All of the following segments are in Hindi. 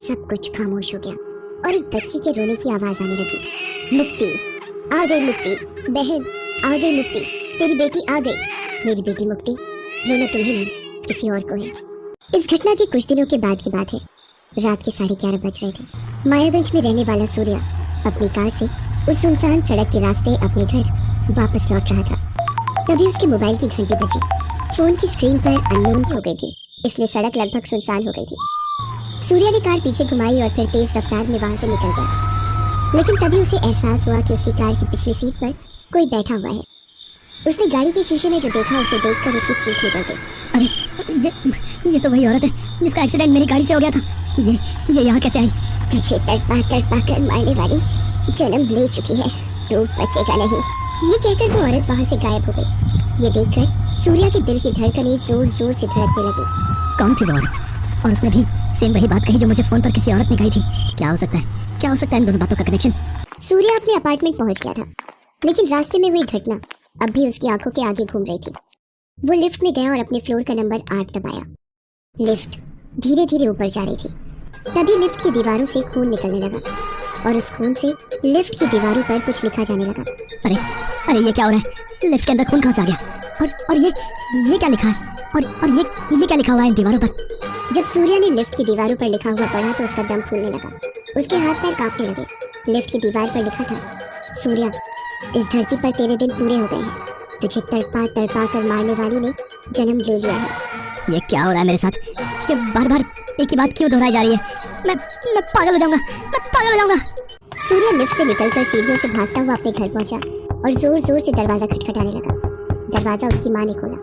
सब कुछ खामोश हो गया और एक बच्ची के रोने की आवाज आने लगी। मुक्ति आ गई, मुक्ति बहन आ गई, मुक्ति तेरी बेटी आ गई। मेरी बेटी मुक्ति, रोना तुम्हें नहीं किसी और को है। इस घटना के कुछ दिनों के बाद की बात है। रात के 11:30 बज रहे थे। मायागंज में रहने वाला सूर्या अपनी कार से उस सुनसान सड़क के रास्ते अपने घर वापस लौट रहा था। तभी उसके मोबाइल की घंटी बजी। फोन की स्क्रीन पर अननोन हो गई थी, इसलिए सड़क लगभग सुनसान हो गई थी। सूर्या ने कार पीछे घुमाई और फिर तेज रफ्तार में वहां से निकल गया। लेकिन तभी उसे एहसास हुआ कि उसकी कार की पिछली सीट पर कोई बैठा हुआ है। उसने गाड़ी के शीशे में जो देखा उसे देखकर उसकी चीख निकल गई। अरे ये तो वही औरत है जिसका एक्सीडेंट मेरी गाड़ी से हो गया था। ये यहाँ कैसे आई? तुझे तड़पा कर मारने वाली जन्म ले चुकी है, तू बचेगा नहीं। ये कहकर वो औरत वहाँ से गायब हो गई। ये देखकर सूर्या के दिल की धड़कनें जोर जोर से धड़कने लगी। कौन थी वो औरत? और उसने भी सेम वही बात कही जो मुझे फोन पर किसी औरत ने कही थी। क्या हो सकता है इन दोनों बातों का कनेक्शन? सूर्या अपने अपार्टमेंट पहुंच गया था, लेकिन रास्ते में हुई घटना अब भी उसकी आंखों के आगे घूम रही थी। वो लिफ्ट में गया और अपने फ्लोर का नंबर 8 दबाया। लिफ्ट धीरे धीरे ऊपर जा रही थी। तभी लिफ्ट की दीवारों से खून निकलने लगा और उस खून से लिफ्ट की दीवारों पर कुछ लिखा जाने लगा। अरे ये क्या हो रहा है? लिफ्ट के अंदर खून कहाँ से आ गया? और ये क्या लिखा है? और ये क्या लिखा हुआ है इन दीवारों पर? जब सूर्या ने लिफ्ट की दीवारों पर लिखा हुआ पढ़ा तो उसका दम फूलने लगा। उसके हाथ पैर कांपने लगे। लिफ्ट की दीवार पर लिखा था, सूर्या इस धरती पर तेरे दिन पूरे हो गए हैं। तुझे तड़पा कर मारने वाली ने जन्म ले लिया है। ये क्या हो रहा है मेरे साथ? ये बार-बार एक ही बात क्यों दोहराई जा रही है? मैं पागल हो जाऊंगा। सूर्या लिफ्ट से निकलकर सीढ़ियों से भागता हुआ अपने घर पहुंचा और जोर जोर से दरवाजा खटखटाने लगा। दरवाजा उसकी माँ ने खोला।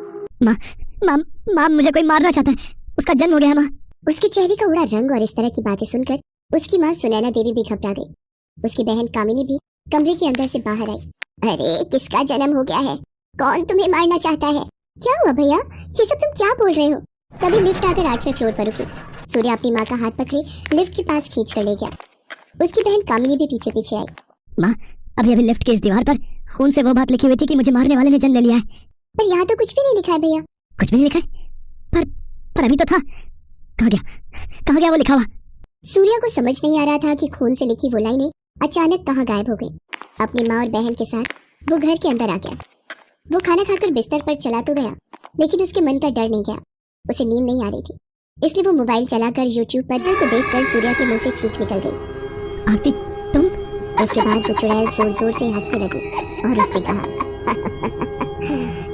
माँ मुझे कोई मारना चाहता है। उसका जन्म हो गया है माँ। उसके चेहरे का उड़ा रंग और इस तरह की बातें सुनकर उसकी माँ सुनैना देवी भी घबरा गई। उसकी बहन कामिनी भी कमरे के अंदर से बाहर आई। अरे किसका जन्म हो गया है? कौन तुम्हें मारना चाहता है? क्या हुआ भैया? ये सब तुम क्या बोल रहे हो? तभी लिफ्ट आकर 8वें फ्लोर पर रुकी। सूर्या अपनी माँ का हाथ पकड़े लिफ्ट के पास खींच कर ले गया। उसकी बहन कामिनी भी पीछे पीछे आई। माँ, अभी लिफ्ट के इस दीवार पर खून से वो बात लिखी हुई थी कि मुझे मारने वाले ने जन्म ले लिया है। पर यहाँ तो कुछ भी नहीं लिखा है भैया। कुछ भी नहीं लिखा है? पर अभी तो था। कहाँ गया वो लिखा हुआ? सूर्या को समझ नहीं आ रहा था कि खून से लिखी वो लाइनें अचानक कहाँ गायब हो गई। अपनी माँ और बहन के साथ वो घर के अंदर आ गया। वो खाना खाकर बिस्तर पर चला तो गया, लेकिन उसके मन का डर नहीं गया। उसे नींद नहीं आ रही थी, इसलिए वो मोबाइल चलाकर यूट्यूब पर को देखकर सूर्या के मुंह से चीख निकल गई। आरती, तुम? उसके बाद वो चुड़ैल जोर जोर से हंसने लगी और उसने कहा,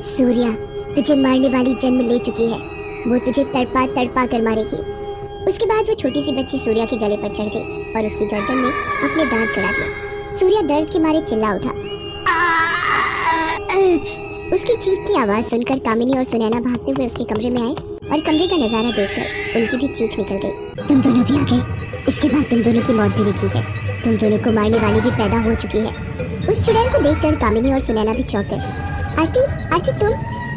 सूर्या तुझे मारने वाली जन्म ले चुकी है। वो तुझे तड़पा कर मारेगी। उसके बाद वो छोटी सी बच्ची सूर्या के गले पर चढ़ गई और उसकी गर्दन में अपने दांत गड़ा दिया। सूर्या दर्द के मारे चिल्ला उठा। उसकी चीख की आवाज सुनकर कामिनी और सुनैना भागते हुए उसके कमरे में आए और कमरे का नजारा देखकर उनकी भी चीख निकल गई। तुम दोनों भी आ गए। इसके बाद तुम दोनों की मौत भी लिखी है। तुम दोनों को मारने वाली भी पैदा हो चुकी है। उस चुड़ैल को देखकर कामिनी और सुनैना भी चौंक गए। आरती तुम?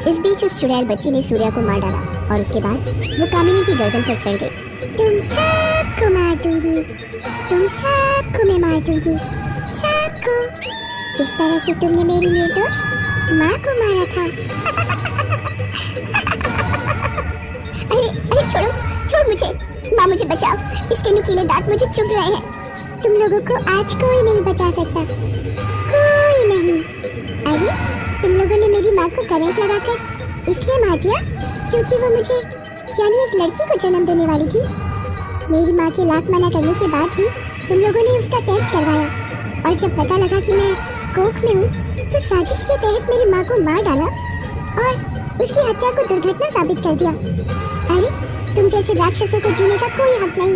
इस बीच उस चुड़ैल बच्ची ने सूर्या को मार डाला और उसके बाद वो कामिनी की गर्दन पर चढ़ गई। तुम सबको मार दूंगी, तुम सबको मैं मार दूंगी, सबको, जिस तरह से तुमने मेरी निर्दोष माँ को मारा था। अरे छोड़ मुझे, माँ मुझे बचाओ। इसके नुकीले दांत मुझे चुभ रहे हैं। तुम लोगों को आज कोई नहीं बचा सकता, कोई नहीं। अरे तुम लोगों ने मेरी माँ को करंट लगाकर इसलिए मार दिया क्योंकि वो मुझे यानी एक लड़की को जन्म देने वाली थी। मेरी माँ के लाख मना करने के बाद भी तुम लोगों ने उसका टेस्ट करवाया और जब पता लगा कि मैं कोख में हूँ तो साजिश के तहत मेरी माँ को मार डाला और उसकी हत्या को दुर्घटना साबित कर दिया। अरे तुम जैसे राक्षसों को जीने का कोई हक नहीं।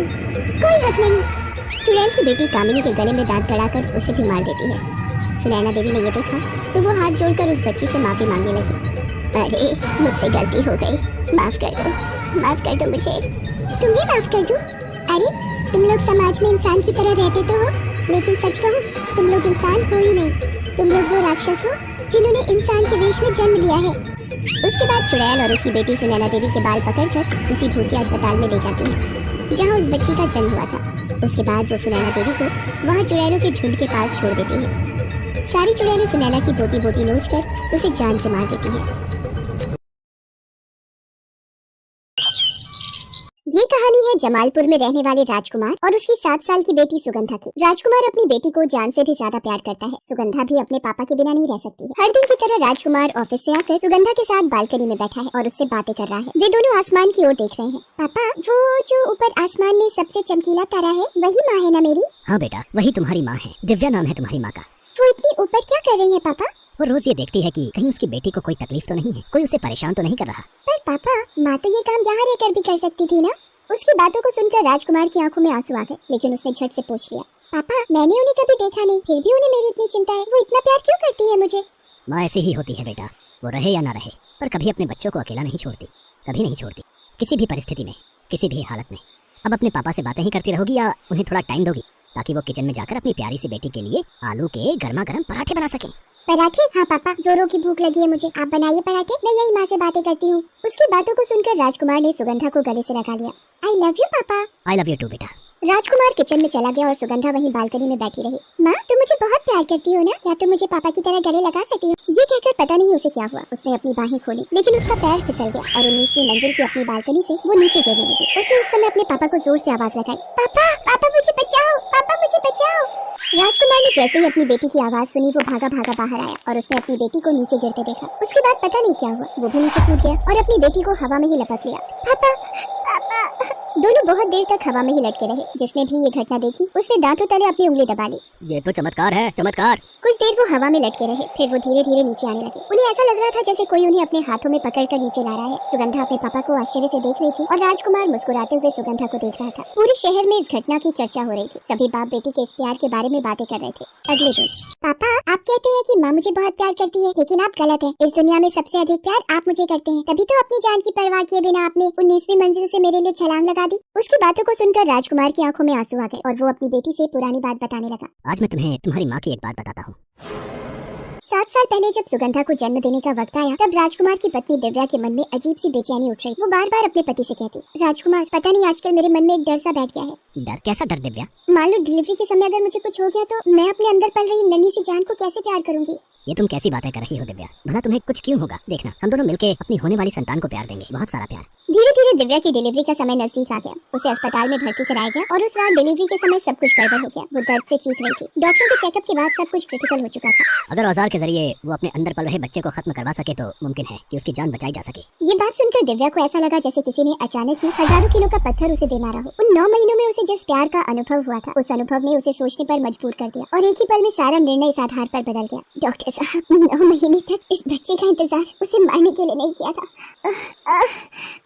चुड़ैल की बेटी कामिनी के गले में दांत गड़ाकर उसे भी मार देती है। सुनैना देवी ने ये देखा तो वो हाथ जोड़कर उस बच्ची से माफी मांगने लगी। अरे मुझसे गलती हो गई, माफ कर दो मुझे। तुम्हें माफ कर दूं? अरे तुम लोग समाज में इंसान की तरह रहते तो हो, लेकिन सच कहूं तुम लोग इंसान हो ही नहीं। तुम लोग वो राक्षस हो जिन्होंने इंसान के वेश में जन्म लिया है। उसके बाद चुड़ैल और उसकी बेटी सुनैना देवी के बाल पकड़कर उसी भूतिया अस्पताल में ले जाती है जहाँ उस बच्ची का जन्म हुआ था। उसके बाद वो सुनैना देवी को वहाँ चुड़ैलों के झुंड के पास छोड़ देती है। सारी चुड़ैलें सुनैना की बोटी नोच कर उसे जान से मार देती है। ये कहानी है है जमालपुर में रहने वाले राजकुमार और उसकी 7 साल की बेटी सुगंधा की। राजकुमार अपनी बेटी को जान से भी ज्यादा प्यार करता है। सुगंधा भी अपने पापा के बिना नहीं रह सकती है। हर दिन की तरह राजकुमार ऑफिस से आकर सुगंधा के साथ बालकनी में बैठा है और उससे बातें कर रहा है। वे दोनों आसमान की ओर देख रहे हैं। पापा, वो जो ऊपर आसमान में सबसे चमकीला तारा है वही माँ है ना मेरी? हाँ बेटा, वही तुम्हारी माँ है। दिव्या नाम है तुम्हारी माँ का। वो इतनी ऊपर क्या कर रही है पापा? वो रोज ये देखती है कि कहीं उसकी बेटी को कोई तकलीफ तो नहीं है, कोई उसे परेशान तो नहीं कर रहा। पर पापा, माँ तो ये काम यहाँ रहकर भी कर सकती थी ना? उसकी बातों को सुनकर राजकुमार की आंखों में आंसू आ गए, लेकिन उसने झट से पूछ लिया, पापा मैंने उन्हें कभी देखा नहीं, फिर भी उन्हें मेरी इतनी चिंता है। वो इतना प्यार क्यों करती है मुझे? माँ ऐसी ही होती है बेटा, वो रहे या ना रहे, पर कभी अपने बच्चों को अकेला नहीं छोड़ती, कभी नहीं छोड़ती, किसी भी परिस्थिति में, किसी भी हालत में। अब अपने पापा से बातें ही करती रहोगी या उन्हें थोड़ा टाइम दोगी ताकि वो किचन में जाकर अपनी प्यारी सी बेटी के लिए आलू के गर्मा गर्म पराठे बना सके? पराठे? हाँ पापा, जोरों की भूख लगी है मुझे, आप बनाइए पराठे, मैं यही माँ से बातें करती हूँ। उसकी बातों को सुनकर राजकुमार ने सुगंधा को गले से लगा लिया। आई लव यू पापा। आई लव यू टू बेटा। राजकुमार किचन में चला गया और सुगंधा वहीं बालकनी में बैठी रही। माँ, तुम मुझे बहुत प्यार करती हो ना? क्या तुम मुझे पापा की तरह गले लगा सकती हो? ये कहकर पता नहीं उसे क्या हुआ, उसने अपनी बाहें खोली, लेकिन उसका पैर फिसल गया और 19वीं मंजिल की अपनी बालकनी से वो नीचे गिरने लगी। उसने उस समय अपने पापा को जोर से आवाज लगाई, पापा, पापा मुझे बचाओ, पापा मुझे बचाओ। राजकुमार ने जैसे ही अपनी बेटी की आवाज सुनी, वो भागा भागा बाहर आया और उसने अपनी बेटी को नीचे गिरते देखा। उसके बाद पता नहीं क्या हुआ, वो भी नीचे कूद गया और अपनी बेटी को हवा में ही लपक लिया। पापा, पापा। दोनों बहुत देर तक हवा में ही लटके रहे। जिसने भी ये घटना देखी, उसने दांतों तले अपनी उंगली दबा ली। ये तो चमत्कार है, चमत्कार। कुछ देर वो हवा में लटके रहे, फिर वो धीरे धीरे नीचे आने लगे। उन्हें ऐसा लग रहा था जैसे कोई उन्हें अपने हाथों में पकड़कर नीचे ला रहा है। सुगंधा अपने पापा को आश्चर्य से देख रही थी और राजकुमार मुस्कुराते हुए सुगंधा को देख रहा था। पूरे शहर में इस घटना की चर्चा हो रही थी। सभी बाप बेटी के इस प्यार के बारे में बातें कर रहे थे। अगले दिन, पापा आप कहते हैं कि माँ मुझे बहुत प्यार करती है, लेकिन आप गलत हैं। इस दुनिया में सबसे अधिक प्यार आप मुझे करते हैं। तभी तो अपनी जान की परवाह किए बिना आपने 19वीं मंजिल से मेरे लिए छलांग लगा दी। उसकी बातों को सुनकर राजकुमार की आंखों में आंसू आ गए और वो अपनी बेटी से पुरानी बात बताने लगा। आज मैं तुम्हें तुम्हारी माँ की एक बात बताता हूँ। 7 साल पहले जब सुगंधा को जन्म देने का वक्त आया, तब राजकुमार की पत्नी दिव्या के मन में अजीब सी बेचैनी उठ रही। वो बार बार अपने पति से कहती, राजकुमार पता नहीं आजकल मेरे मन में एक डर सा बैठ गया है। डर? कैसा डर दिव्या? मान लो डिलीवरी के समय अगर मुझे कुछ हो गया तो मैं अपने अंदर पल रही नन्ही सी जान को कैसे प्यार करूंगी? ये तुम कैसी बातें कर रही हो दिव्या? भला तुम्हें कुछ क्यों होगा? देखना, हम दोनों मिलके अपनी होने वाली संतान को प्यार देंगे, बहुत सारा प्यार। धीरे धीरे दिव्या की डिलीवरी का समय नजदीक आ गया। उसे अस्पताल में भर्ती कराया गया और उस रात डिलीवरी के समय सब कुछ गड़बड़ हो गया। वो दर्द से चीख रही थी। डॉक्टर के चेकअप के बाद सब कुछ क्रिटिकल हो चुका था। अगर औजार के जरिए वो अपने अंदर पल रहे बच्चे को खत्म करवा सके तो मुमकिन है कि उसकी जान बचाई जा सके। ये बात सुनकर दिव्या को ऐसा लगा जैसे किसी ने अचानक ही हजारों किलो का पत्थर उसे दे मारा हो। उन 9 महीनों में उसे जिस प्यार का अनुभव हुआ था, उस अनुभव ने उसे सोचने पर मजबूर कर दिया और एक ही पल में सारा निर्णय इस आधार पर बदल गया। डॉक्टर साहब, 9 महीने तक इस बच्चे का इंतजार उसे मारने के लिए नहीं किया था।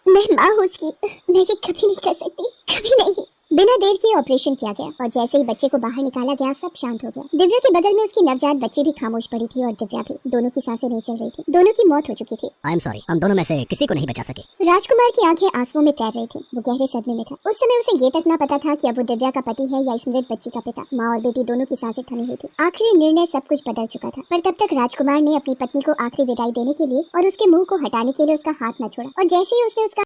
मैं माँ हूँ उसकी, मैं ये कभी नहीं कर सकती, कभी नहीं। बिना देर किए ऑपरेशन किया गया और जैसे ही बच्चे को बाहर निकाला गया, सब शांत हो गया। दिव्या के बगल में उसकी नवजात बच्ची भी खामोश पड़ी थी और दिव्या भी। दोनों की सांसें नहीं चल रही थी, दोनों की मौत हो चुकी थी। आई एम सॉरी, हम दोनों में से किसी को नहीं बचा सके। राजकुमार की आंखें आंसुओं में तैर रही थी। वो गहरे सदमे में था। उस समय उसे ये तक ना पता था कि अब वो दिव्या का पति है या इस मृत बच्ची का पिता। माँ और बेटी दोनों की सांसें थमी हुई थी। आखिरी निर्णय सब कुछ बदल चुका था, पर तब तक राजकुमार ने अपनी पत्नी को आखिरी विदाई देने के लिए और उसके मुंह को हटाने के लिए उसका हाथ न छोड़ा और जैसे ही उसने उसका